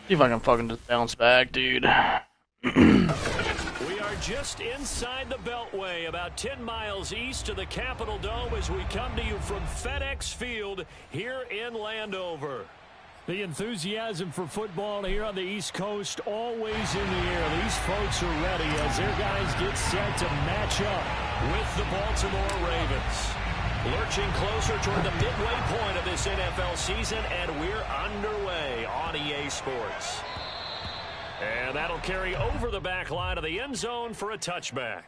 See if I can fucking just bounce back, dude. We are just inside the Beltway, about 10 miles east of the Capitol Dome as we come to you from FedEx Field here in Landover. The enthusiasm for football here on the East Coast always in the air. These folks are ready as their guys get set to match up with the Baltimore Ravens. Lurching closer toward the midway point of this NFL season, and we're underway on EA Sports. And that'll carry over the back line of the end zone for a touchback.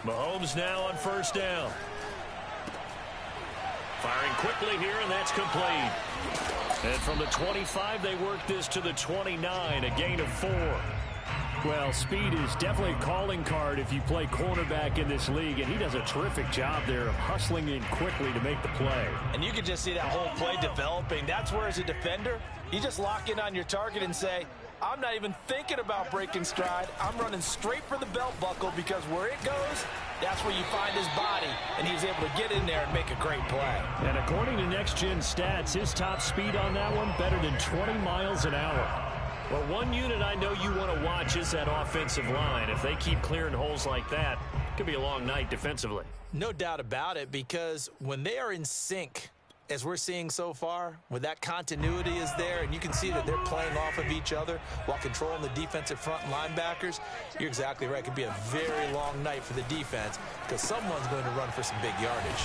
Mahomes now on first down. Firing quickly here, and that's complete. And from the 25, they work this to the 29, a gain of 4. Well, speed is definitely a calling card if you play cornerback in this league, and he does a terrific job there of hustling in quickly to make the play. And you can just see that whole play developing. That's where, as a defender, you just lock in on your target and say, I'm not even thinking about breaking stride. I'm running straight for the belt buckle, because where it goes, that's where you find his body, and he's able to get in there and make a great play. And according to Next Gen Stats, his top speed on that one better than 20 miles an hour. Well, one unit I know you want to watch is that offensive line. If they keep clearing holes like that, it could be a long night defensively. No doubt about it, because when they are in sync, as we're seeing so far, when that continuity is there and you can see that they're playing off of each other while controlling the defensive front linebackers, you're exactly right. It could be a very long night for the defense because someone's going to run for some big yardage.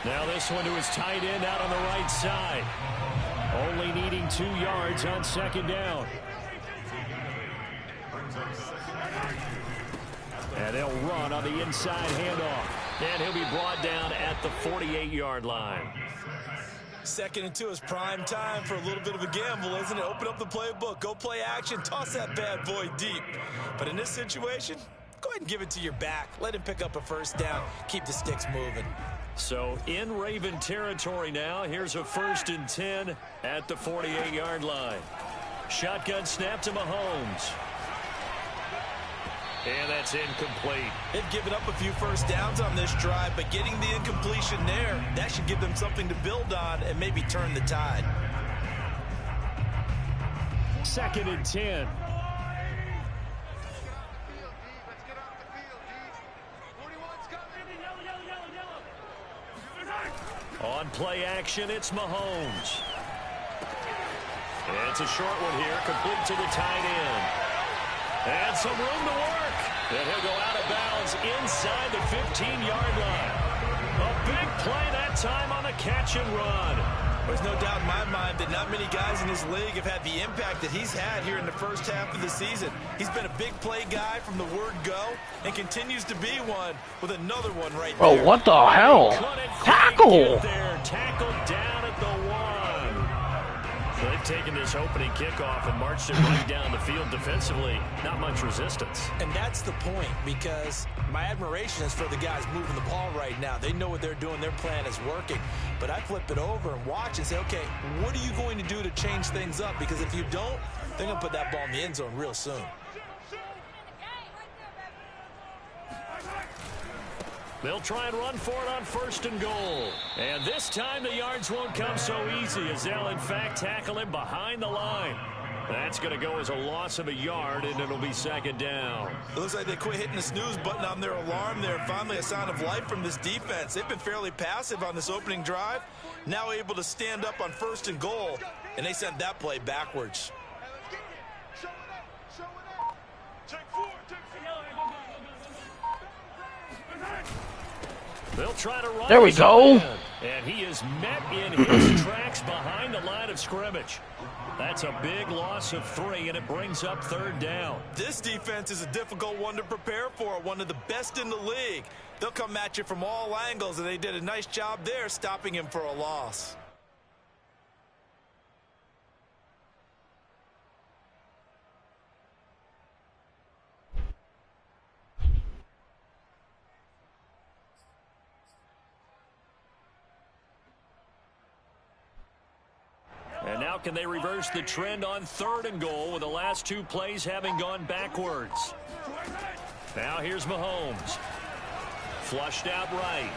Now this one to his tight end out on the right side. Only needing 2 yards on second down. And they'll run on the inside handoff. And he'll be brought down at the 48-yard line. 2nd and 2 is prime time for a little bit of a gamble, isn't it? Open up the playbook, go play action, toss that bad boy deep. But in this situation, go ahead and give it to your back. Let him pick up a first down. Keep the sticks moving. So in Raven territory now. Here's a 1st and 10 at the 48-yard line. Shotgun snap to Mahomes. And that's incomplete. They've given up a few first downs on this drive, but getting the incompletion there, that should give them something to build on and maybe turn the tide. 2nd and 10. On play action, it's Mahomes. And it's a short one here, complete to the tight end. And some room to work. And he'll go out of bounds inside the 15-yard line. A big play that time on the catch and run. There's no doubt in my mind that not many guys in this league have had the impact that he's had here in the first half of the season. He's been a big play guy from the word go and continues to be one with another one right there. Oh, what the hell? Tackle! Tackled down at the 1. So they've taken this opening kickoff and marched it right down the field defensively. Not much resistance. And that's the point, because my admiration is for the guys moving the ball right now. They know what they're doing. Their plan is working. But I flip it over and watch and say, okay, what are you going to do to change things up? Because if you don't, they're going to put that ball in the end zone real soon. They'll try and run for it on 1st and goal. And this time the yards won't come so easy, as they'll in fact tackle him behind the line. That's going to go as a loss of a yard, and it'll be 2nd down. It looks like they quit hitting the snooze button on their alarm there. Finally a sign of life from this defense. They've been fairly passive on this opening drive. Now able to stand up on 1st and goal, and they sent that play backwards. They'll try to run. There we go. And he is met in his tracks behind the line of scrimmage. That's a big loss of 3, and it brings up 3rd down. This defense is a difficult one to prepare for, one of the best in the league. They'll come at you from all angles, and they did a nice job there stopping him for a loss. And now can they reverse the trend on 3rd and goal with the last 2 plays having gone backwards? Now here's Mahomes. Flushed out right.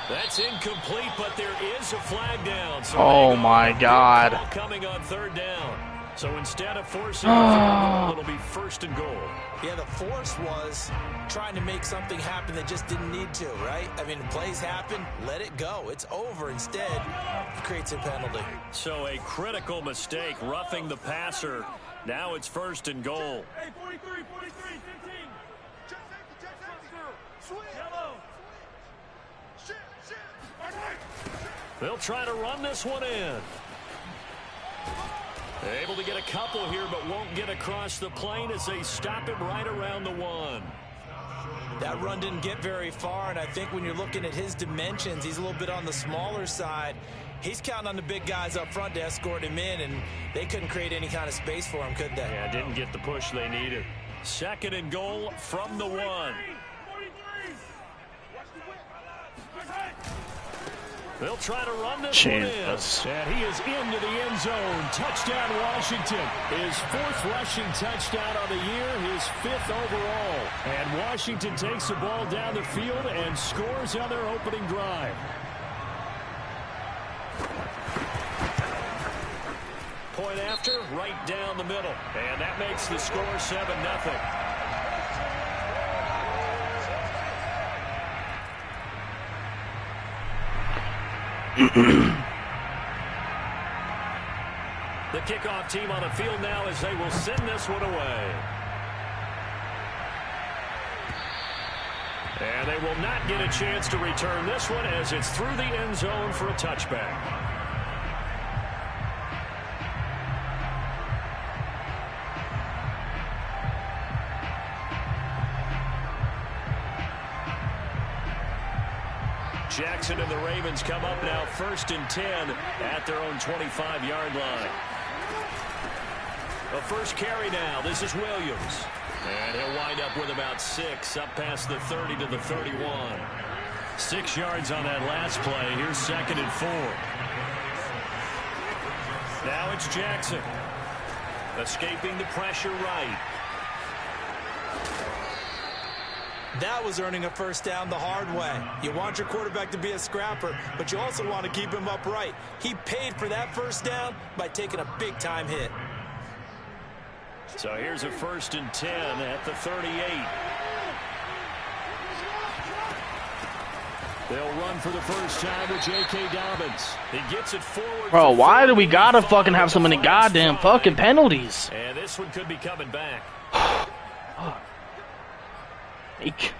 That's incomplete, but there is a flag down. So oh my God. Coming on 3rd down. So instead of forcing a field goal, it'll be 1st and goal. Yeah, the force was trying to make something happen that just didn't need to, right? I mean, plays happen, let it go. It's over. Instead, it creates a penalty. So a critical mistake, roughing the passer. Now it's 1st and goal. Hey, 43, 15. Check safety. Yellow. Shit. They'll try to run this one in. Able to get a couple here, but won't get across the plane as they stop him right around the 1. That run didn't get very far, and I think when you're looking at his dimensions, he's a little bit on the smaller side. He's counting on the big guys up front to escort him in, and they couldn't create any kind of space for him, could they? Yeah, didn't get the push they needed. 2nd and goal from the 1. They'll try to run this one in. And he is into the end zone. Touchdown, Washington. His 4th rushing touchdown of the year, his 5th overall. And Washington takes the ball down the field and scores on their opening drive. Point after, right down the middle. And that makes the score 7-0. The kickoff team on the field now as they will send this one away. And they will not get a chance to return this one as it's through the end zone for a touchback. Jackson and the Ravens come up now 1st and 10 at their own 25-yard line. The first carry now. This is Williams. And he'll wind up with about 6 up past the 30 to the 31. 6 yards on that last play. Here's 2nd and 4. Now it's Jackson. Escaping the pressure right. That was earning a first down the hard way. You want your quarterback to be a scrapper, but you also want to keep him upright. He paid for that first down by taking a big-time hit. So here's a 1st and 10 at the 38. They'll run for the first time with J.K. Dobbins. He gets it forward. Bro, why do we gotta fucking have so many goddamn fucking penalties? And this one could be coming back. Eek.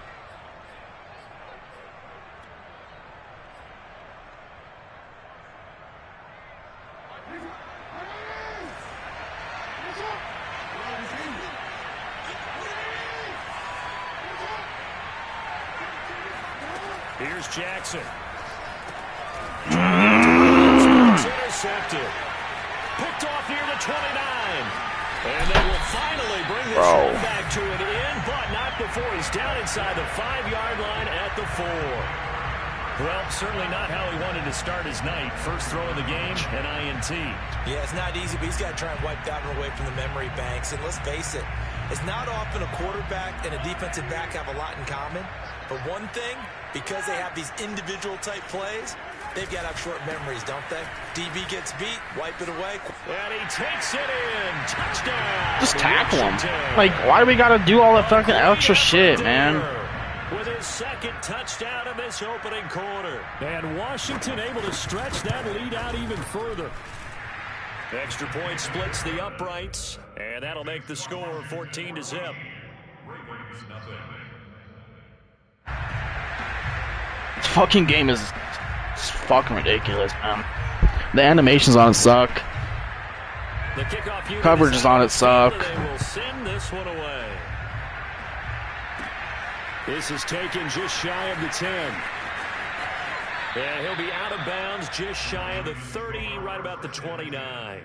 Here's Jackson. It's intercepted. Picked off near the 29. And they will finally bring this one back to an end, but not before he's down inside the 5-yard line at the 4. Well, certainly not how he wanted to start his night. First throw of the game, an INT. Yeah, it's not easy, but he's got to try and wipe that one away from the memory banks. And let's face it, it's not often a quarterback and a defensive back have a lot in common. But one thing, because they have these individual type plays, they've got to have short memories, don't they? DB gets beat, wipe it away. And he takes it in. Touchdown. Just tackle him. Like, why do we gotta do all that fucking extra shit, man? With his 2nd touchdown of this opening quarter. And Washington able to stretch that lead out even further. Extra point splits the uprights, and that'll make the score 14-0. This fucking game is fucking ridiculous, man. The animations on it suck. The kickoff Coverage is on it suck. They will send this one away. This is taken just shy of the 10. And he'll be out of bounds just shy of the 30, right about the 29.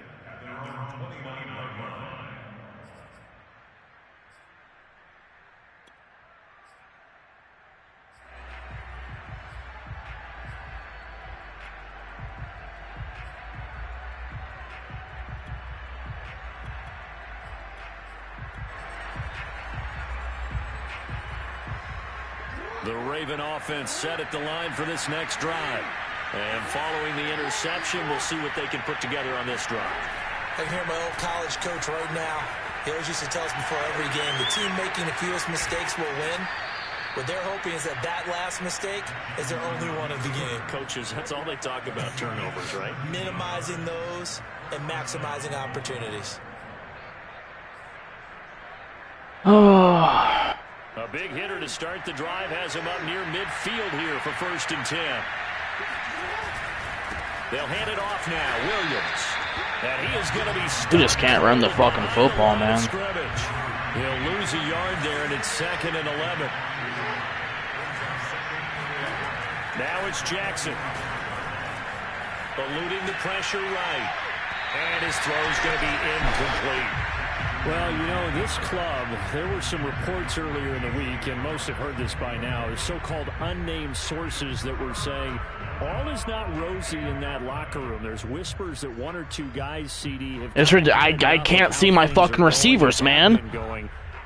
The Raven offense set at the line for this next drive. And following the interception, we'll see what they can put together on this drive. I can hear my old college coach right now. He always used to tell us before every game, the team making the fewest mistakes will win. What they're hoping is that that last mistake is their only one of the game. Coaches, that's all they talk about, turnovers, right? Minimizing those and maximizing opportunities. Oh. A big hitter to start the drive has him up near midfield here for 1st and 10. They'll hand it off now. Williams. And he is going to be stuck. You just can't run the fucking football, man. He'll lose a yard there, and it's 2nd and 11. Now it's Jackson. Eluding the pressure right. And his throw's going to be incomplete. Well, you know, this club, there were some reports earlier in the week, and most have heard this by now, the so-called unnamed sources that were saying all is not rosy in that locker room. There's whispers that 1 or 2 guys, CD, have... I can't see my fucking receivers, man.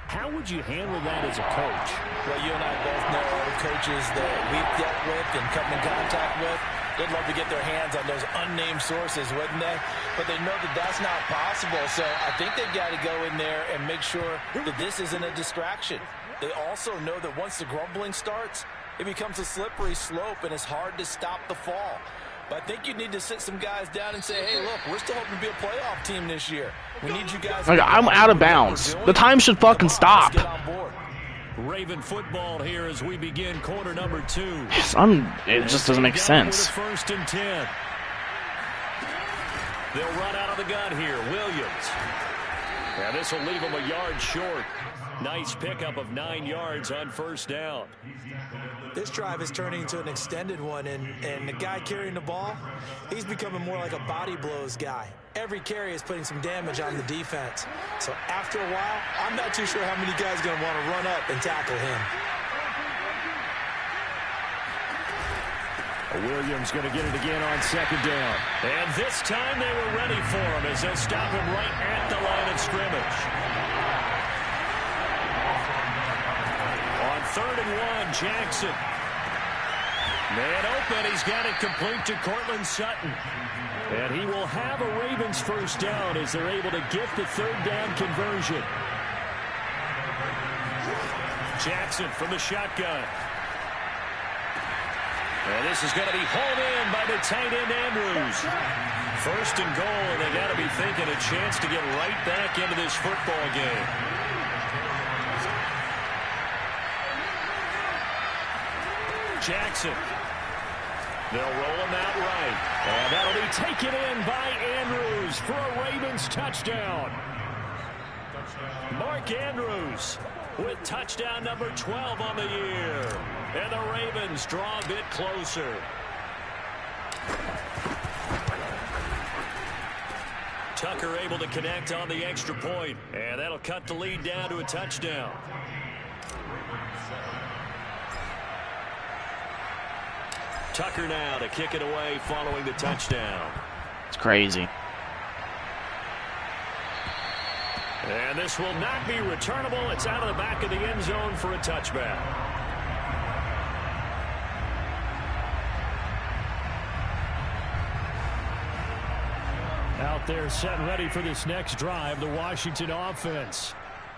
How would you handle that as a coach? Well, you and I both know other coaches that we've dealt with and come in contact with. They'd love to get their hands on those unnamed sources, wouldn't they? But they know that that's not possible. So I think they've got to go in there and make sure that this isn't a distraction. They also know that once the grumbling starts, it becomes a slippery slope and it's hard to stop the fall. But I think you need to sit some guys down and say, hey, look, we're still hoping to be a playoff team this year. We need you guys. I'm out of bounds. The time should fucking stop. Let's get on board. Raven football here as we begin quarter number 2. It just doesn't make sense. 1st and 10. They'll run out of the gun here. Williams. And this will leave them a yard short. Nice pickup of 9 yards on 1st down. This drive is turning into an extended one, and the guy carrying the ball, he's becoming more like a body blows guy. Every carry is putting some damage on the defense. So after a while, I'm not too sure how many guys are going to want to run up and tackle him. Williams going to get it again on 2nd down. And this time they were ready for him as they'll stop him right at the line of scrimmage. On 3rd and 1, Jackson. Man open, he's got it complete to Cortland Sutton. And he will have a Ravens 1st down as they're able to get the 3rd down conversion. Jackson from the shotgun. And this is going to be hauled in by the tight end Andrews. 1st and goal, and they got to be thinking a chance to get right back into this football game. Jackson. They'll roll him out right. And that'll be taken in by Andrews for a Ravens touchdown. Mark Andrews with touchdown number 12 on the year. And the Ravens draw a bit closer. Tucker able to connect on the extra point. And that'll cut the lead down to a touchdown. Tucker now to kick it away following the touchdown. It's crazy. And this will not be returnable. It's out of the back of the end zone for a touchback. Out there set and ready for this next drive, the Washington offense.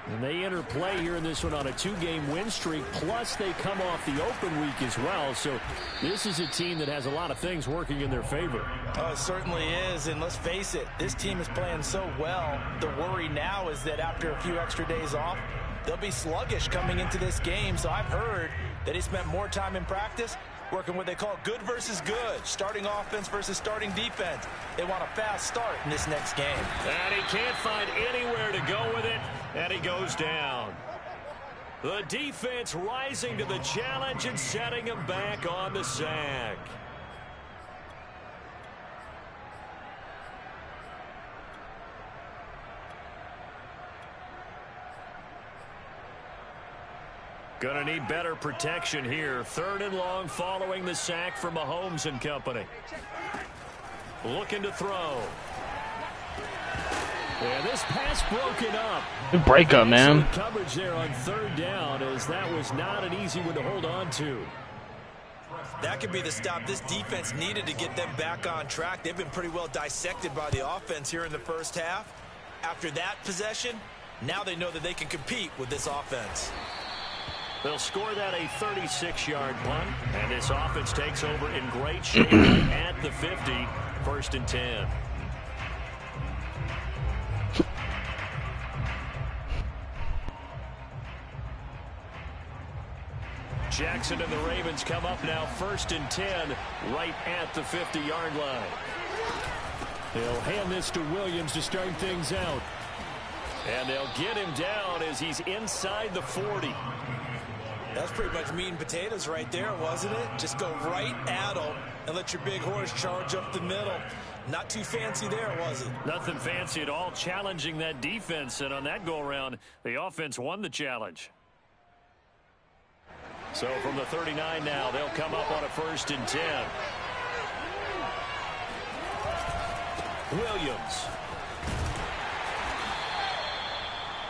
And they enter play here in this one on a 2-game win streak, plus they come off the open week as well. So this is a team that has a lot of things working in their favor. Oh, it certainly is, and let's face it, this team is playing so well. The worry now is that after a few extra days off, they'll be sluggish coming into this game. So I've heard that he spent more time in practice working what they call good versus good, starting offense versus starting defense. They want a fast start in this next game. And he can't find anywhere to go with it, and he goes down. The defense rising to the challenge and setting him back on the sack. Going to need better protection here. 3rd and long following the sack from Mahomes and company. Looking to throw. Yeah, this pass broken up. Good breakup, man. Coverage there on 3rd down, as that was not an easy one to hold on to. That could be the stop this defense needed to get them back on track. They've been pretty well dissected by the offense here in the first half. After that possession, now they know that they can compete with this offense. They'll score that a 36-yard punt, and this offense takes over in great shape at the 50, 1st and 10. Jackson and the Ravens come up now 1st and 10 right at the 50-yard line. They'll hand this to Williams to start things out. And they'll get him down as he's inside the 40. That's pretty much meat and potatoes right there, wasn't it? Just go right at him and let your big horse charge up the middle. Not too fancy there, was it? Nothing fancy at all, challenging that defense. And on that go-around, the offense won the challenge. So from the 39 now, they'll come up on a 1st and 10. Williams.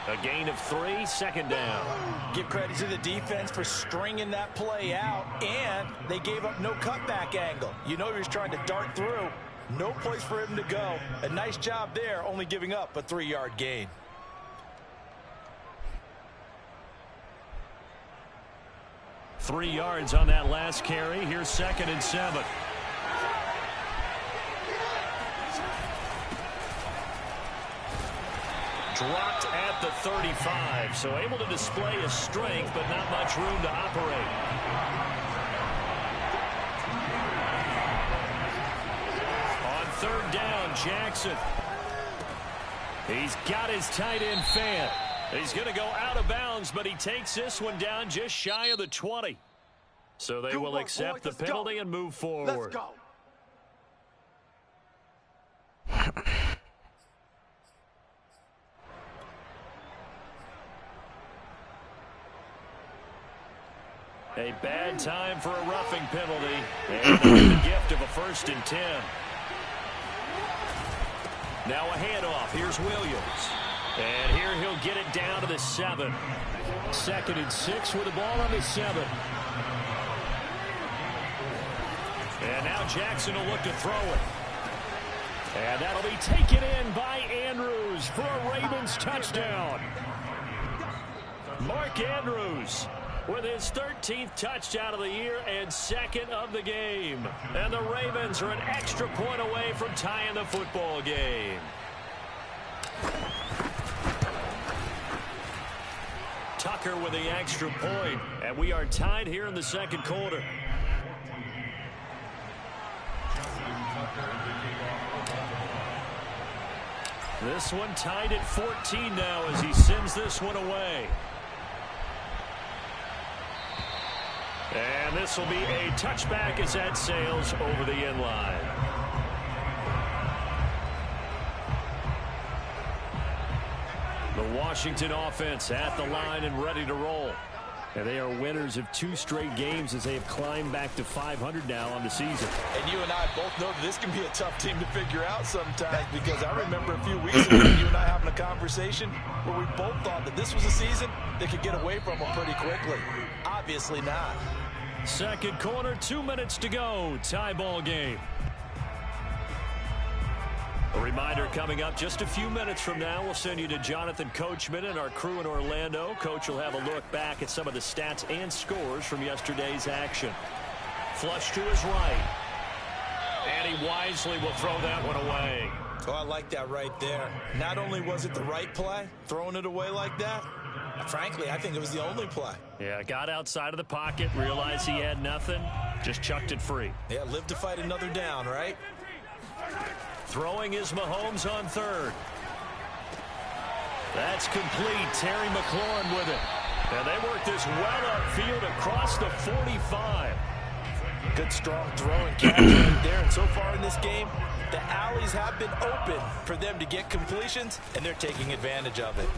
A gain of 3, 2nd down. Give credit to the defense for stringing that play out, and they gave up no cutback angle. You know he was trying to dart through. No place for him to go. A nice job there, only giving up a 3-yard gain. Three yards on that last carry. Here's 2nd and 7. Dropped at the 35, so able to display his strength, but not much room to operate. On 3rd down, Jackson. He's got his tight end fan. He's going to go out of bounds, but he takes this one down just shy of the 20. So they will accept the penalty and move forward. Let's go. A bad time for a roughing penalty. And the gift of a 1st and 10. Now a handoff. Here's Williams. And here he'll get it down to the 7. 2nd and 6 with the ball on the 7. And now Jackson will look to throw it. And that'll be taken in by Andrews for a Ravens touchdown. Mark Andrews with his 13th touchdown of the year and 2nd of the game. And the Ravens are an extra point away from tying the football game. Tucker with the extra point, and we are tied here in the 2nd quarter. This one tied at 14 now as he sends this one away. And this will be a touchback as that sails over the end line. The Washington offense at the line and ready to roll. And they are winners of 2 straight games as they have climbed back to 500 now on the season. And you and I both know that this can be a tough team to figure out sometimes, because I remember a few weeks ago you and I having a conversation where we both thought that this was a season that could get away from them pretty quickly. Obviously not. 2nd quarter, 2 minutes to go. Tie ball game. A reminder coming up just a few minutes from now. We'll send you to Jonathan Coachman and our crew in Orlando. Coach will have a look back at some of the stats and scores from yesterday's action. Flush to his right. And he wisely will throw that one away. Oh, I like that right there. Not only was it the right play, throwing it away like that, frankly, I think it was the only play. Yeah, got outside of the pocket, realized he had nothing, just chucked it free. Yeah, live to fight another down, right? Throwing is Mahomes on 3rd. That's complete. Terry McLaurin with it. And they work this well upfield across the 45. Good strong throw and catch right there. And so far in this game, the alleys have been open for them to get completions, and they're taking advantage of it.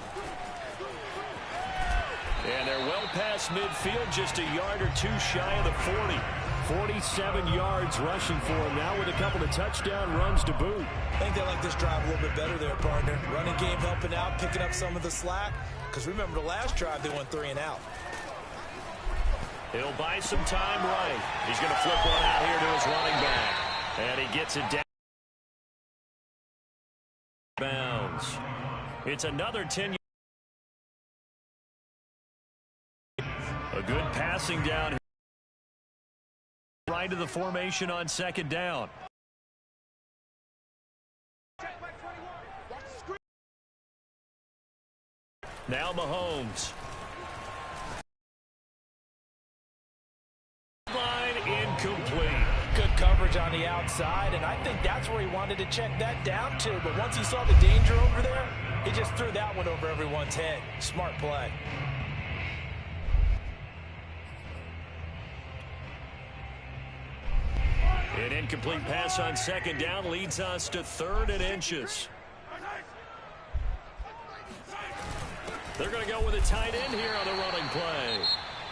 And they're well past midfield, just a yard or two shy of the 40. 47 yards rushing for him now with a couple of touchdown runs to boot. I think they like this drive a little bit better there, partner. Running game helping out, picking up some of the slack. Because remember the last drive, they went 3 and out. He'll buy some time right. He's going to flip one out here to his running back. And he gets it down. Bounds. It's another 10. A good passing down. Right to the formation on second down. Now Mahomes. Line incomplete. Good coverage on the outside, and I think that's where he wanted to check that down to. But once he saw the danger over there, he just threw that one over everyone's head. Smart play. An incomplete pass on second down leads us to 3rd and inches. They're going to go with a tight end here on the running play.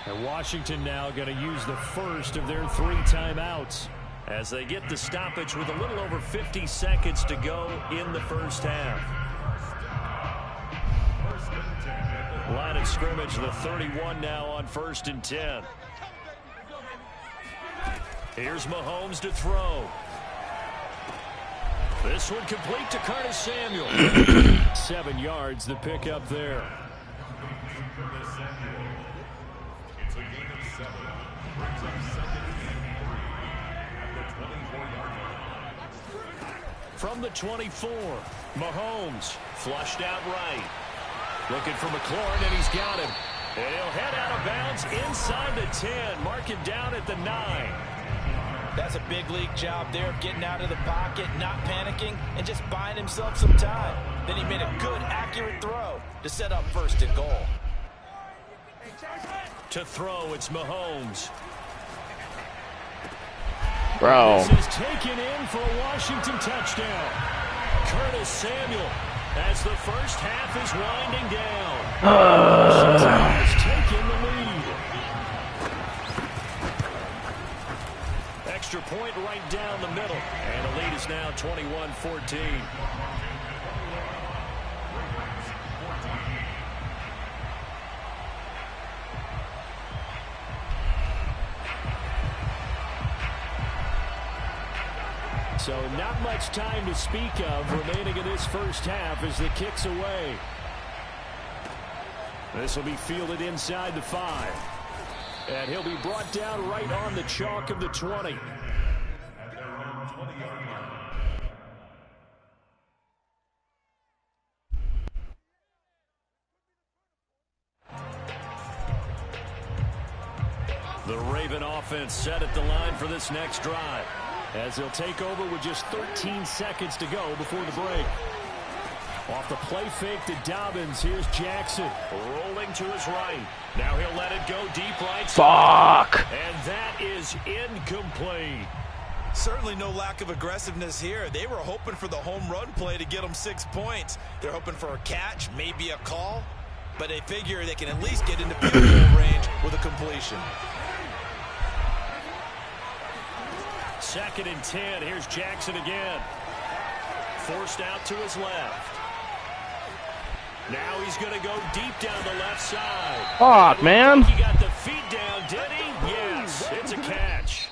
And Washington now going to use the first of their 3 timeouts. As they get the stoppage with a little over 50 seconds to go in the first half. Line of scrimmage, the 31 now on 1st and 10. Here's Mahomes to throw. This one complete to Curtis Samuel. 7 yards, the pickup there. From the 24, Mahomes flushed out right. Looking for McLaurin, and he's got him. And he'll head out of bounds inside the 10. Mark him down at the 9. That's a big league job there of getting out of the pocket, not panicking, and just buying himself some time. Then he made a good, accurate throw to set up 1st and goal. To throw, it's Mahomes. Bro. This is taken in for a Washington touchdown. Curtis Samuel, as the first half is winding down. Washington has taken the lead. Extra point right down the middle. And the lead is now 21-14. So not much time to speak of remaining in this first half as the kick's away. This will be fielded inside the 5. And he'll be brought down right on the chalk of the 20. The Raven offense set at the line for this next drive, as they'll take over with just 13 seconds to go before the break. Off the play fake to Dobbins. Here's Jackson. Rolling to his right. Now he'll let it go deep right side. Fuck. And that is incomplete. Certainly no lack of aggressiveness here. They were hoping for the home run play to get them 6 points. They're hoping for a catch, maybe a call. But they figure they can at least get into field goal range with a completion. 2nd and 10. Here's Jackson again. Forced out to his left. Now he's going to go deep down the left side. Fuck, man. He got the feet down, did he? Yes, it's a catch.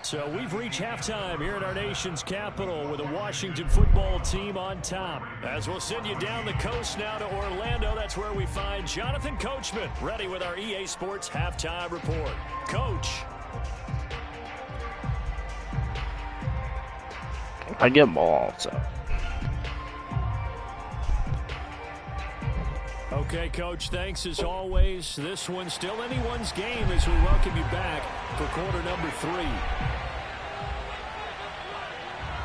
So we've reached halftime here in our nation's capital with a Washington football team on top. As we'll send you down the coast now to Orlando, that's where we find Jonathan Coachman, ready with our EA Sports halftime report. Coach. I get ball, so. Okay, Coach, thanks as always. This one's still anyone's game as we welcome you back for quarter number 3.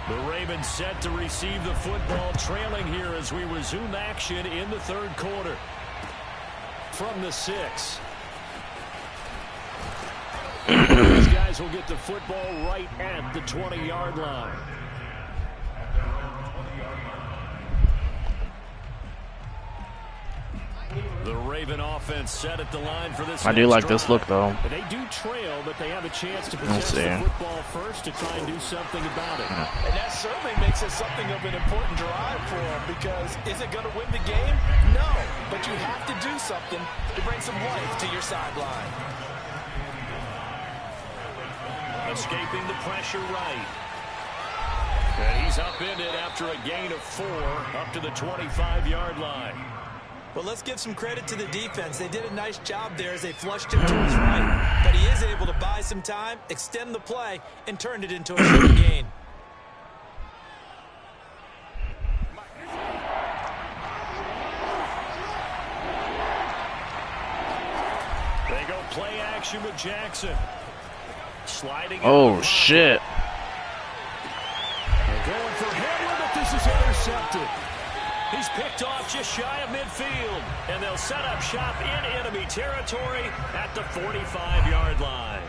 The Ravens set to receive the football, trailing here as we resume action in the 3rd quarter. from the 6. These guys will get the football right at the 20-yard line. The Raven offense set at the line for this. I do like this look, though. They do trail, but they have a chance to possess the football first to try and do something about it. And that certainly makes it something of an important drive for them, because is it going to win the game? No, but you have to do something to bring some life to your sideline. Escaping the pressure right. And he's upended after a gain of 4 up to the 25-yard line. Well, let's give some credit to the defense. They did a nice job there as they flushed him to his right. But he is able to buy some time, extend the play, and turn it into a short gain. They go play action with Jackson. Sliding. Oh, shit. They're going for Hamlin, but this is intercepted. He's picked off just shy of midfield, and they'll set up shop in enemy territory at the 45-yard line.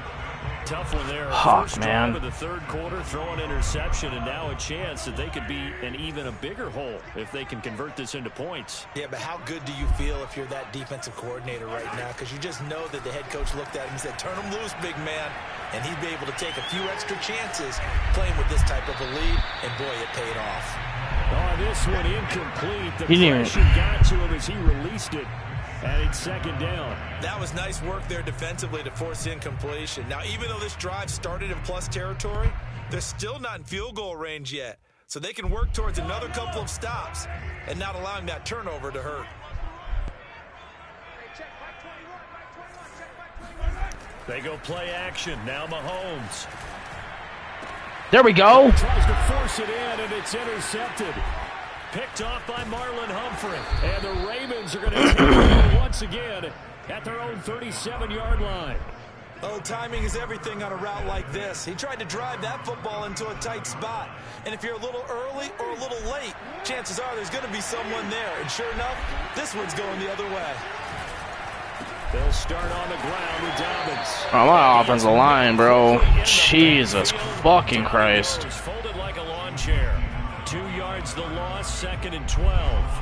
Tough one there. First drive of the third quarter, throw an interception, and now a chance that they could be in even a bigger hole if they can convert this into points. Yeah, but how good do you feel if you're that defensive coordinator right now? Because you just know that the head coach looked at him and said, turn him loose, big man. And he'd be able to take a few extra chances playing with this type of a lead, and boy, it paid off. Oh, this one incomplete. The pressure got to him as he released it. And it's second down. That was nice work there defensively to force incompletion. Now, even though this drive started in plus territory, they're still not in field goal range yet. So they can work towards another couple of stops and not allowing that turnover to hurt. They go play action. Now Mahomes. There we go. Tries to force it in, and it's intercepted. Picked off by Marlon Humphrey. And the Ravens are going to take it once again at their own 37-yard line. Oh, timing is everything on a route like this. He tried to drive that football into a tight spot. And if you're a little early or a little late, chances are there's going to be someone there. And sure enough, this one's going the other way. They'll start on the ground with Dobbins. Oh, my offensive line, bro. Jesus fucking Christ. Folded like a lawn chair. 2 yards the loss, 2nd and 12.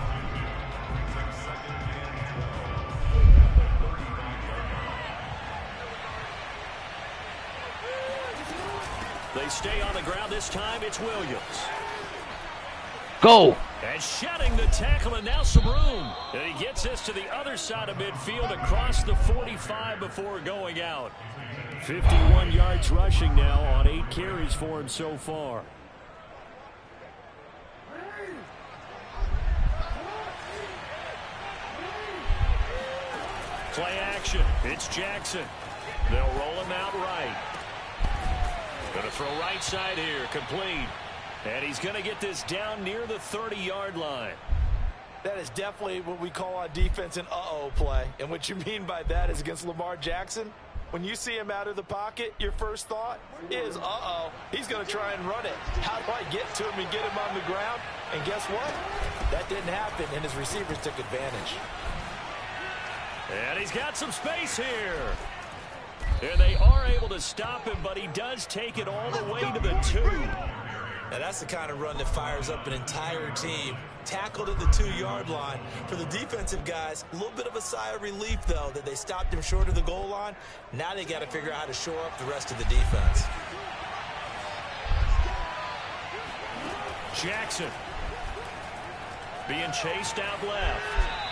They stay on the ground this time. It's Williams. Go. And shedding the tackle, and now some room. And he gets this to the other side of midfield across the 45 before going out. 51 yards rushing now on 8 carries for him so far. Play action. It's Jackson. They'll roll him out right. Going to throw right side here. Complete. And he's going to get this down near the 30-yard line. That is definitely what we call on defense an uh-oh play. And what you mean by that is against Lamar Jackson, when you see him out of the pocket, your first thought is, uh-oh, he's going to try and run it. How do I get to him and get him on the ground? And guess what? That didn't happen, and his receivers took advantage. And he's got some space here. And they are able to stop him, but he does take it all the way to the 2. Now, that's the kind of run that fires up an entire team. Tackled at the 2-yard line. For the defensive guys, a little bit of a sigh of relief, though, that they stopped him short of the goal line. Now they got to figure out how to shore up the rest of the defense. Jackson being chased out left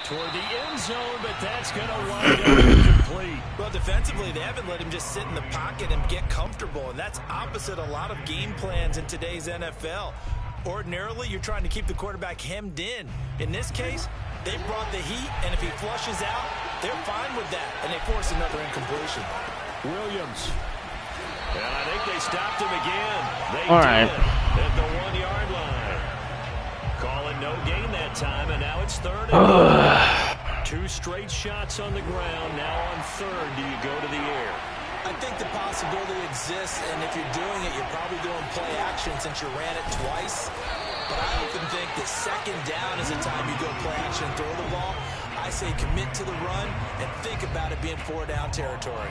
toward the end zone, but that's going to wind up incomplete. Well, defensively, they haven't let him just sit in the pocket and get comfortable, and that's opposite a lot of game plans in today's NFL. Ordinarily, you're trying to keep the quarterback hemmed in. In this case, they brought the heat, and if he flushes out, they're fine with that, and they force another incompletion. Williams. And I think they stopped him again. They All did right. At the 1-yard line. Calling no gain that time, and now it's 3rd and 2 straight shots on the ground. Now on 3rd, do you go to the air? I think the possibility exists, and if you're doing it, you're probably doing play action since you ran it twice. But I often think that 2nd down is the time you go play action and throw the ball. I I say commit to the run and think about it being 4-down territory.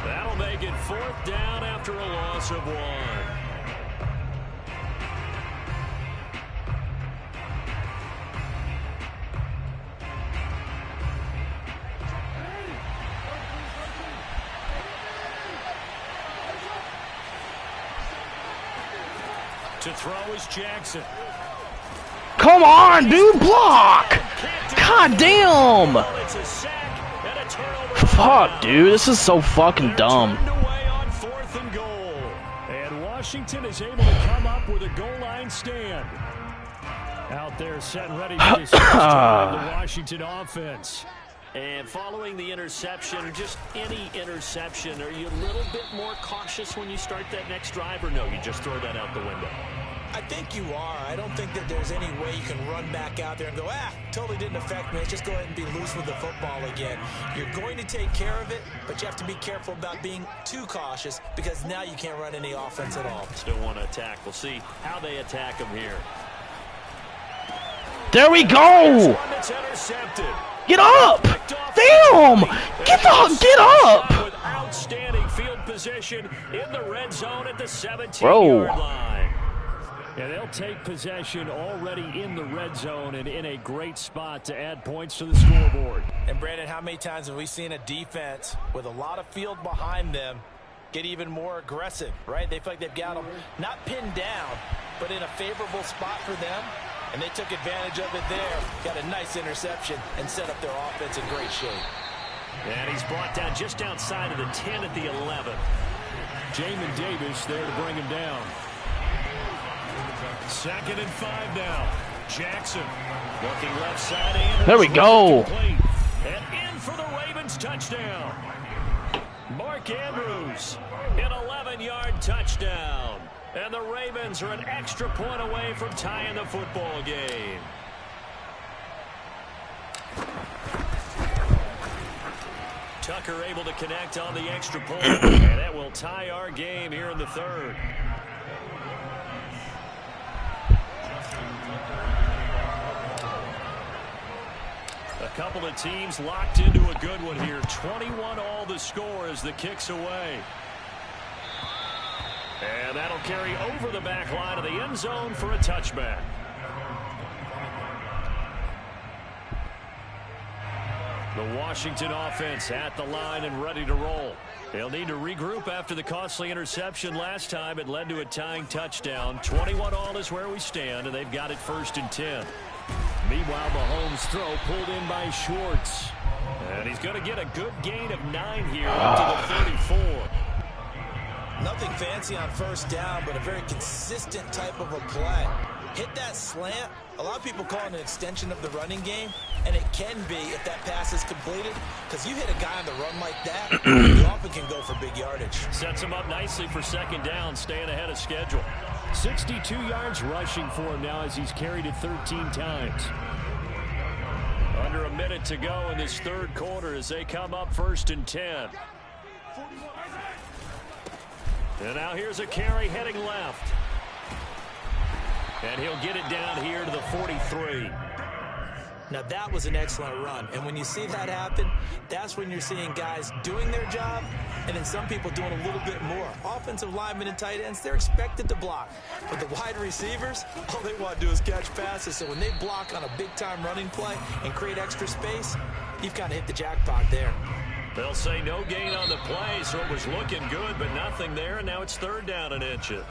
That'll make it 4th down after a loss of 1. To throw is Jackson. Come on, dude, block! God damn! It's a sack and a turnover. Fuck, dude, this is so fucking dumb. Turned away on 4th and goal. And Washington is able to come up with a goal line stand. Out there set and ready for this the Washington offense. And following the interception, just any interception, are you a little bit more cautious when you start that next drive, or no, you just throw that out the window? I think you are. I don't think that there's any way you can run back out there and go, totally didn't affect me. Let's just go ahead and be loose with the football again. You're going to take care of it, but you have to be careful about being too cautious because now you can't run any offense at all. Still want to attack. We'll see how they attack him here. There we go! One that's intercepted. Get up! Damn! Get up! With outstanding field position in the red zone at the 17-yard line. Yeah, they'll take possession already in the red zone and in a great spot to add points to the scoreboard. And Brandon, how many times have we seen a defense with a lot of field behind them get even more aggressive, right? They feel like they've got them not pinned down, but in a favorable spot for them. And they took advantage of it there. Got a nice interception and set up their offense in great shape. And he's brought down just outside of the 10 at the 11. Jamin Davis there to bring him down. 2nd and 5 now. Jackson looking left side. And there we go. And in for the Ravens touchdown. Mark Andrews, an 11-yard touchdown. And the Ravens are an extra point away from tying the football game. Tucker able to connect on the extra point. And that will tie our game here in the 3rd. A couple of teams locked into a good one here. 21 all the score as the kick's away. And that'll carry over the back line of the end zone for a touchback. The Washington offense at the line and ready to roll. They'll need to regroup after the costly interception last time. It led to a tying touchdown. 21 all is where we stand, and they've got it 1st and 10. Meanwhile, Mahomes' throw pulled in by Schwartz. And he's going to get a good gain of 9 here up to the 34. Nothing fancy on 1st down, but a very consistent type of a play. Hit that slant. A lot of people call it an extension of the running game, and it can be if that pass is completed, because you hit a guy on the run like that, you often can go for big yardage. Sets him up nicely for 2nd down, staying ahead of schedule. 62 yards rushing for him now as he's carried it 13 times. Under a minute to go in this 3rd quarter as they come up 1st and 10. And now here's a carry heading left. And he'll get it down here to the 43. Now that was an excellent run. And when you see that happen, that's when you're seeing guys doing their job and then some people doing a little bit more. Offensive linemen and tight ends, they're expected to block. But the wide receivers, all they want to do is catch passes. So when they block on a big-time running play and create extra space, you've kind of hit the jackpot there. They'll say no gain on the play, so it was looking good, but nothing there, and now it's 3rd down and inches.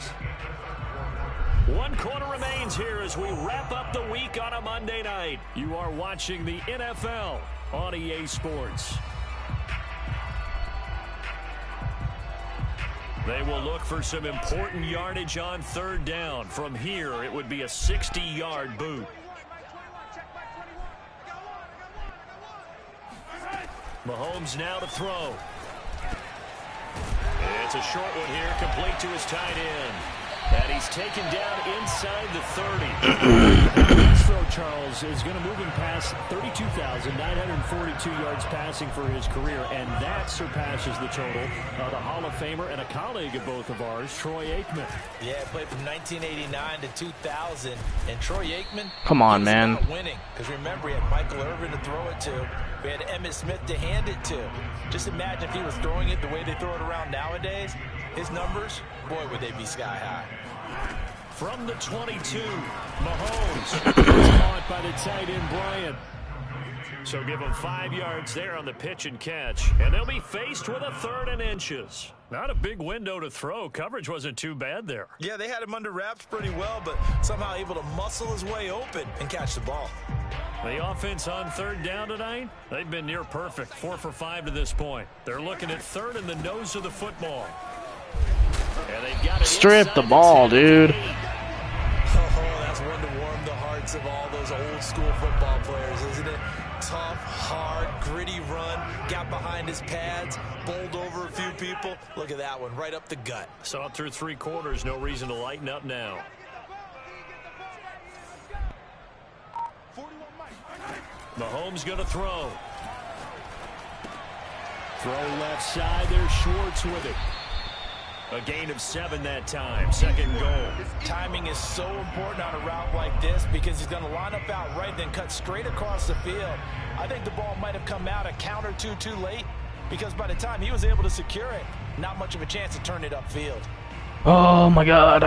1 quarter remains here as we wrap up the week on a Monday night. You are watching the NFL on EA Sports. They will look for some important yardage on 3rd down. From here, it would be a 60-yard boot. Mahomes now to throw. It's a short one here, complete to his tight end. And he's taken down inside the 30. For so, Charles, is going to move him past 32,942 yards passing for his career, and that surpasses the total of the Hall of Famer and a colleague of both of ours, Troy Aikman. Yeah, played from 1989 to 2000, and Troy Aikman, come on, he was man. about winning, because remember, he had Michael Irvin to throw it to. We had Emmitt Smith to hand it to. Just imagine if he was throwing it the way they throw it around nowadays. His numbers, boy, would they be sky high. From the 22, Mahomes is caught by the tight end, Bryant. So give him 5 yards there on the pitch and catch, and they'll be faced with a 3rd and inches. Not a big window to throw. Coverage wasn't too bad there. Yeah, they had him under wraps pretty well, but somehow able to muscle his way open and catch the ball. The offense on 3rd down tonight, they've been near perfect, 4 for 5 to this point. They're looking at 3rd in the nose of the football. And they've got it strip the ball, dude. Oh, that's one to warm the hearts of all those old school football players, isn't it? Tough, hard, gritty run, got behind his pads, bowled over a few people. Look at that one, right up the gut. Saw it through 3 quarters, no reason to lighten up now. Mahomes going to throw. Throw left side, there's Schwartz with it. A gain of 7 that time, 2nd goal. Timing is so important on a route like this because he's going to line up out right, then cut straight across the field. I think the ball might have come out a count or two too late because by the time he was able to secure it, not much of a chance to turn it upfield. Oh, my God.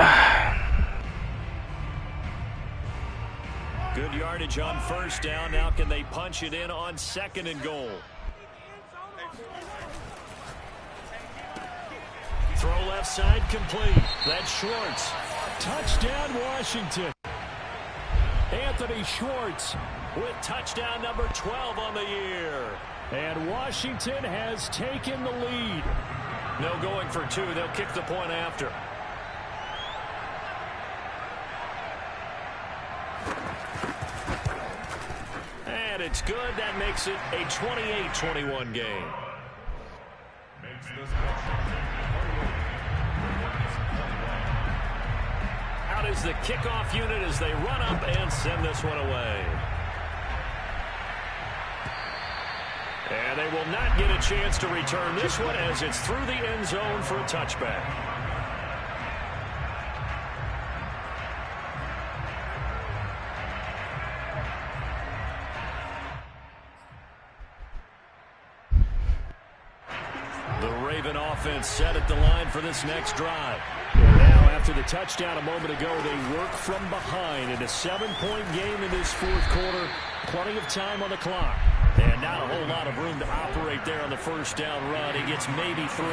Good yardage on 1st down. Now can they punch it in on 2nd and goal? Throw left side complete. That's Schwartz. Touchdown, Washington. Anthony Schwartz with touchdown number 12 on the year. And Washington has taken the lead. No going for 2. They'll kick the point after. And it's good. That makes it a 28-21 game. Out is the kickoff unit as they run up and send this one away. And they will not get a chance to return this one as it's through the end zone for a touchback. The Raven offense set at the line for this next drive. And now, after the touchdown a moment ago, they work from behind in a 7-point game in this 4th quarter. Plenty of time on the clock. And not a whole lot of room to operate there on the 1st down run. He gets maybe 3.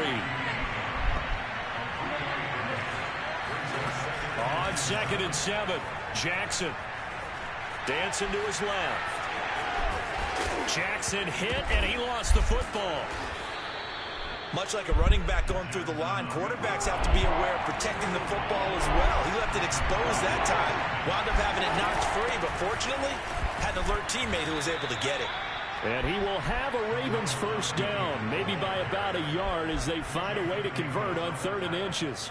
On 2nd and 7, Jackson. Dancing to his left. Jackson hit, and he lost the football. Much like a running back going through the line, quarterbacks have to be aware of protecting the football as well. He left it exposed that time, wound up having it knocked free, but fortunately, had an alert teammate who was able to get it. And he will have a Ravens 1st down, maybe by about a yard as they find a way to convert on 3rd and inches.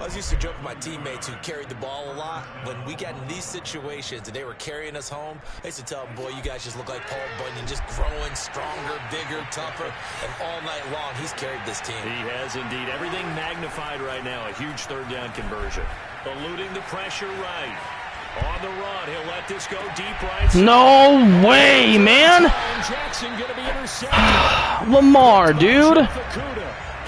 I was used to joke with my teammates who carried the ball a lot. When we got in these situations and they were carrying us home, I used to tell them, boy, you guys just look like Paul Bunyan, just growing stronger, bigger, tougher. And all night long, he's carried this team. He has indeed. Everything magnified right now. A huge 3rd down conversion. Eluding the pressure right. On the run, he'll let this go deep right. No way, man. Jackson going to be intercepted. Lamar, dude.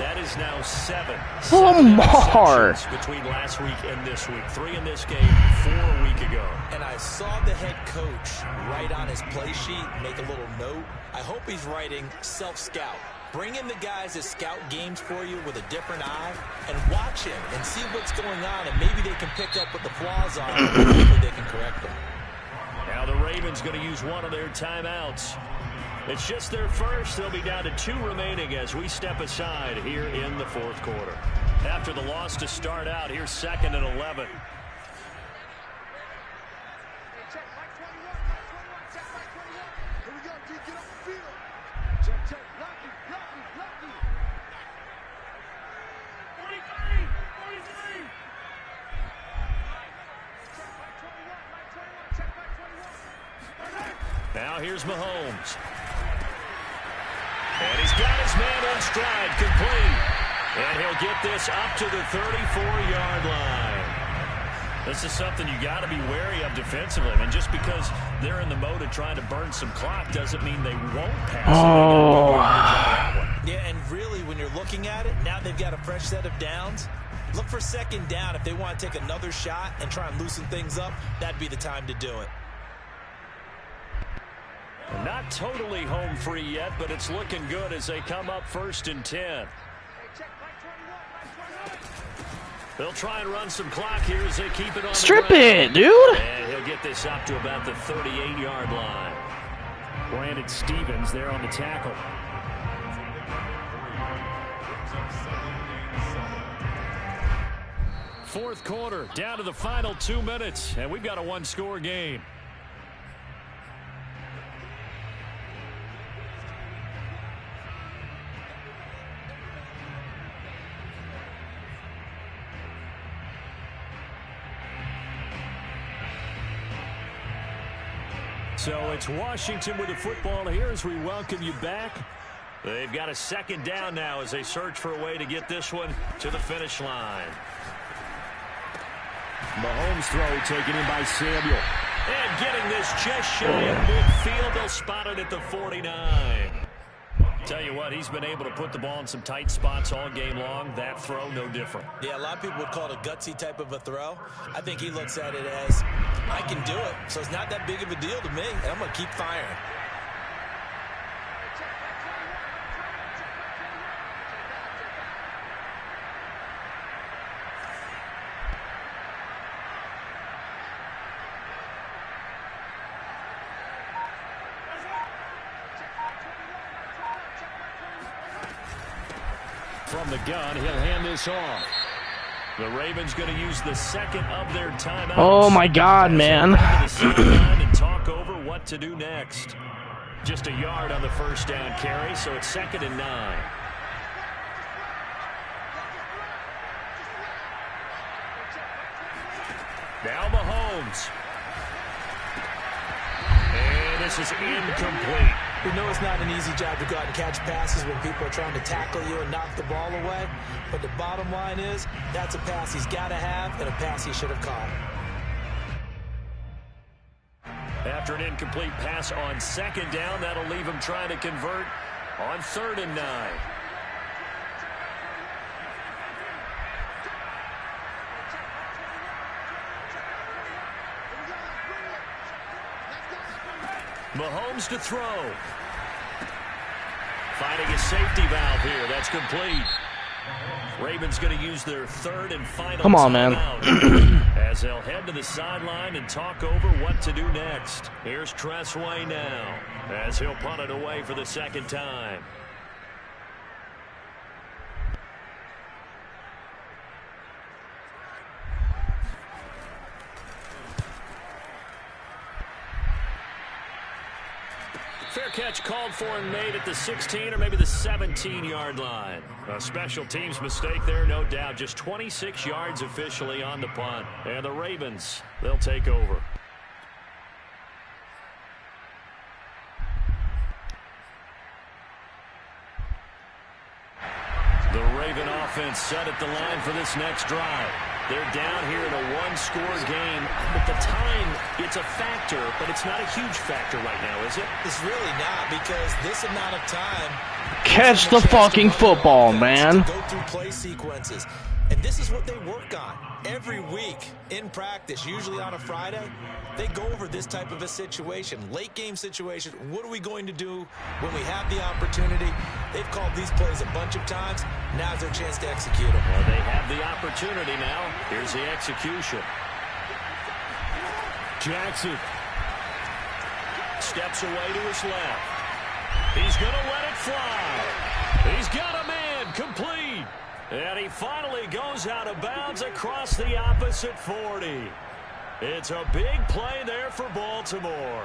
That is now 7. Lamar. Between last week and this week. 3 in this game, 4 a week ago. And I saw the head coach write on his play sheet, make a little note. I hope he's writing self-scout. Bring in the guys that scout games for you with a different eye and watch him and see what's going on, and maybe they can pick up what the flaws are and hopefully they can correct them. Now the Ravens going to use one of their timeouts. It's just their first. They'll be down to 2 remaining as we step aside here in the 4th quarter. After the loss to start out, here's 2nd and 11. Check, Mike 21, check, Mike 21. Here we go, D, get up the field. Check, lucky. 43. Check, Mike 21, check, Mike 21. Now here's Mahomes. And he's got his man in stride, complete. And he'll get this up to the 34-yard line. This is something you got to be wary of defensively. I mean, just because they're in the mode of trying to burn some clock doesn't mean they won't pass it. Yeah, and really, when you're looking at it, now they've got a fresh set of downs. Look for second down. If they want to take another shot and try and loosen things up, that'd be the time to do it. Not totally home free yet, but it's looking good as they come up 1st and 10. They'll try and run some clock here as they keep it on Strip the it, dude. And he'll get this up to about the 38-yard line. Brandon Stevens there on the tackle. Fourth quarter, down to the final 2 minutes, and we've got a one-score game. So it's Washington with the football here as we welcome you back. They've got a second down now as they search for a way to get this one to the finish line. Mahomes throw taken in by Samuel. And getting this just shy of midfield. They'll spot it at the 49. Tell you what, he's been able to put the ball in some tight spots all game long. That throw, no different. Yeah, a lot of people would call it a gutsy type of a throw. I think he looks at it as, I can do it, so it's not that big of a deal to me, and I'm going to keep firing. From the gun, he'll hand this off. The Ravens going to use the second of their timeouts. Oh my God, man. And talk over what to do next. Just a yard on the first down carry, so it's 2nd and 9. Now Mahomes. And this is incomplete. We know it's not an easy job to go out and catch passes when people are trying to tackle you and knock the ball away. But the bottom line is, that's a pass he's got to have and a pass he should have caught. After an incomplete pass on 2nd down, that'll leave him trying to convert on 3rd and 9. Mahomes to throw. Finding a safety valve here. That's complete. Ravens going to use their 3rd and final Come on, man. as they'll head to the sideline and talk over what to do next. Here's Tressway now as he'll punt it away for the 2nd time. Fair catch called for and made at the 16 or maybe the 17-yard line. A special teams mistake there, no doubt. Just 26 yards officially on the punt. And the Ravens, they'll take over. The Raven offense set at the line for this next drive. They're down here in a one-score game. At the time, it's a factor, but it's not a huge factor right now, is it? It's really not, because this amount of time... Catch the fucking football, man. Go through play sequences. And this is what they work on every week in practice, usually on a Friday. They go over this type of a situation, late game situation. What are we going to do when we have the opportunity? They've called these plays a bunch of times. Now's their chance to execute them. Well, they have the opportunity now. Here's the execution. Jackson steps away to his left. He's going to let it fly. He's got a man complete. And he finally goes out of bounds across the opposite 40. It's a big play there for Baltimore.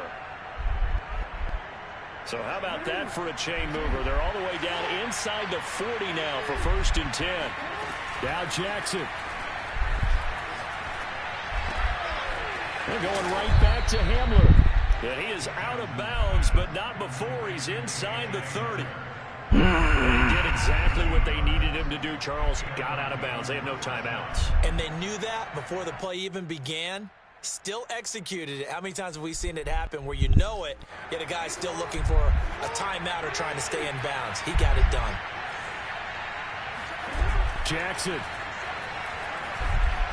So how about that for a chain mover? They're all the way down inside the 40 now for 1st and 10. Now Jackson. They're going right back to Hamler. And he is out of bounds, but not before he's inside the 30. They did exactly what they needed him to do, Charles. Got out of bounds. They have no timeouts. And they knew that before the play even began. Still executed it. How many times have we seen it happen where you know it, yet a guy's still looking for a timeout or trying to stay in bounds? He got it done. Jackson.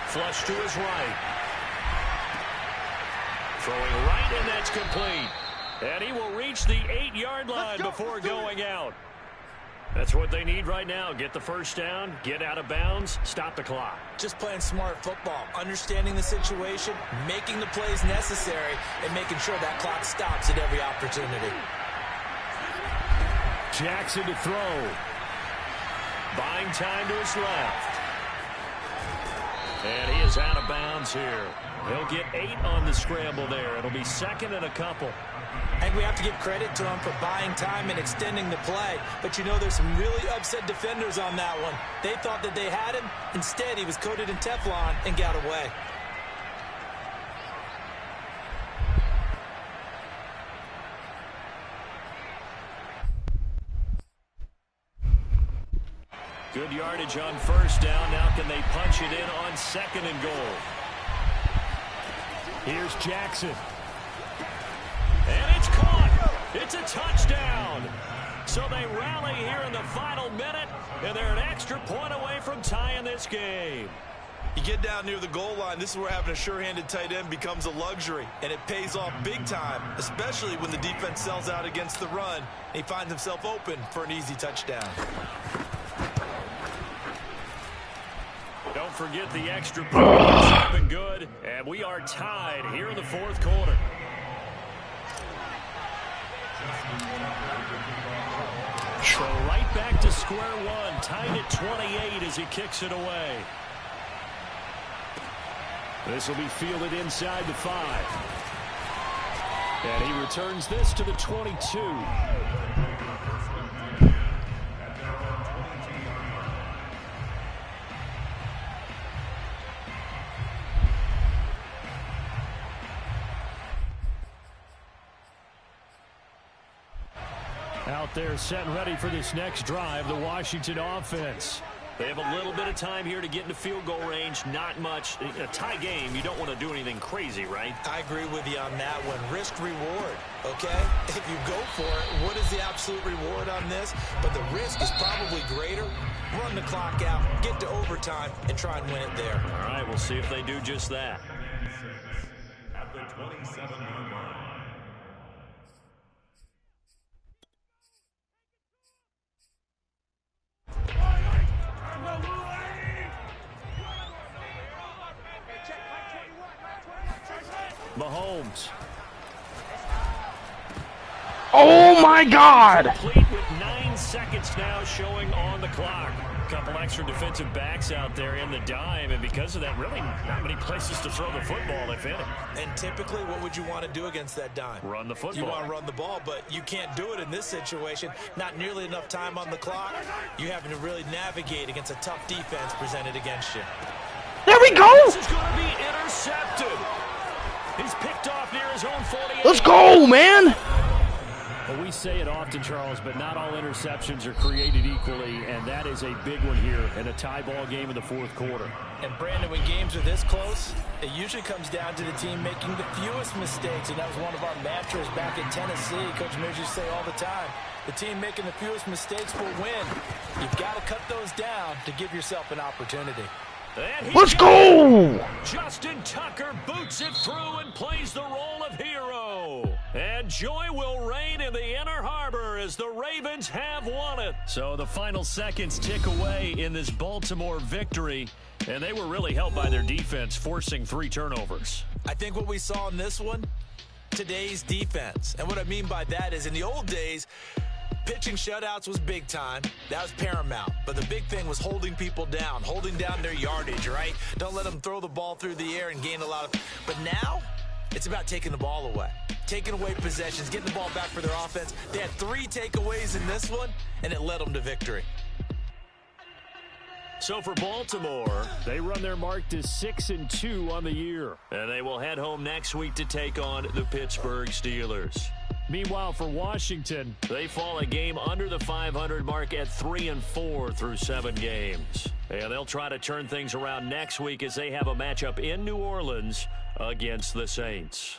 Flush to his right. Throwing right, and that's complete. And he will reach the 8-yard line before going out. That's what they need right now. Get the first down, get out of bounds, stop the clock. Just playing smart football, understanding the situation, making the plays necessary, and making sure that clock stops at every opportunity. Jackson to throw. Buying time to his left. And he is out of bounds here. He'll get 8 on the scramble there. It'll be second and a couple. I think we have to give credit to him for buying time and extending the play. But you know, there's some really upset defenders on that one. They thought that they had him. Instead, he was coated in Teflon and got away. Good yardage on first down. Now can they punch it in on second and goal? Here's Jackson. And it's caught. It's a touchdown. So they rally here in the final minute, and they're an extra point away from tying this game. You get down near the goal line, this is where having a sure-handed tight end becomes a luxury, and it pays off big time, especially when the defense sells out against the run, and he finds himself open for an easy touchdown. Don't forget the extra point. It's been good, and we are tied here in the fourth quarter. So right back to square one, tied at 28 as he kicks it away. This will be fielded inside the 5. And he returns this to the 22. Out there set and ready for this next drive, the Washington offense. They have a little bit of time here to get into field goal range, not much. A tie game, you don't want to do anything crazy, right? I agree with you on that one. Risk reward, okay? If you go for it, what is the absolute reward on this? But the risk is probably greater. Run the clock out, get to overtime, and try and win it there. All right, we'll see if they do just that. At the 27-yard line. Mahomes. Oh my God! Complete with 9 seconds now showing on the clock. A couple extra defensive backs out there in the dime, and because of that, really not many places to throw the football, if any. And typically, what would you want to do against that dime? Run the football. You want to run the ball, but you can't do it in this situation. Not nearly enough time on the clock. You having to really navigate against a tough defense presented against you. There we go! This is going to be intercepted. He's picked off near his own 48. Let's go, man! Well, we say it often, Charles, but not all interceptions are created equally, and that is a big one here in a tie ball game in the fourth quarter. And, Brandon, when games are this close, it usually comes down to the team making the fewest mistakes, and that was one of our mantras back in Tennessee. Coach Mears used to say all the time, the team making the fewest mistakes will win. You've got to cut those down to give yourself an opportunity. Let's go! Justin Tucker boots it through and plays the role of hero. And joy will reign in the Inner Harbor as the Ravens have won it. So the final seconds tick away in this Baltimore victory, and they were really helped by their defense, forcing 3 turnovers. I think what we saw in this one, today's defense. And what I mean by that is in the old days, pitching shutouts was big time. That was paramount. But the big thing was holding people down, holding down their yardage, right? Don't let them throw the ball through the air and gain a lot of... But now, it's about taking the ball away. Taking away possessions, getting the ball back for their offense. They had 3 takeaways in this one, and it led them to victory. So for Baltimore, They run their mark to 6-2 on the year. and they will head home next week to take on the Pittsburgh Steelers. Meanwhile, for Washington, They fall a game under the 500 mark at 3-4 through 7 games. And they'll try to turn things around next week as they have a matchup in New Orleans against the Saints.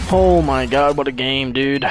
Oh my god, what a game, dude.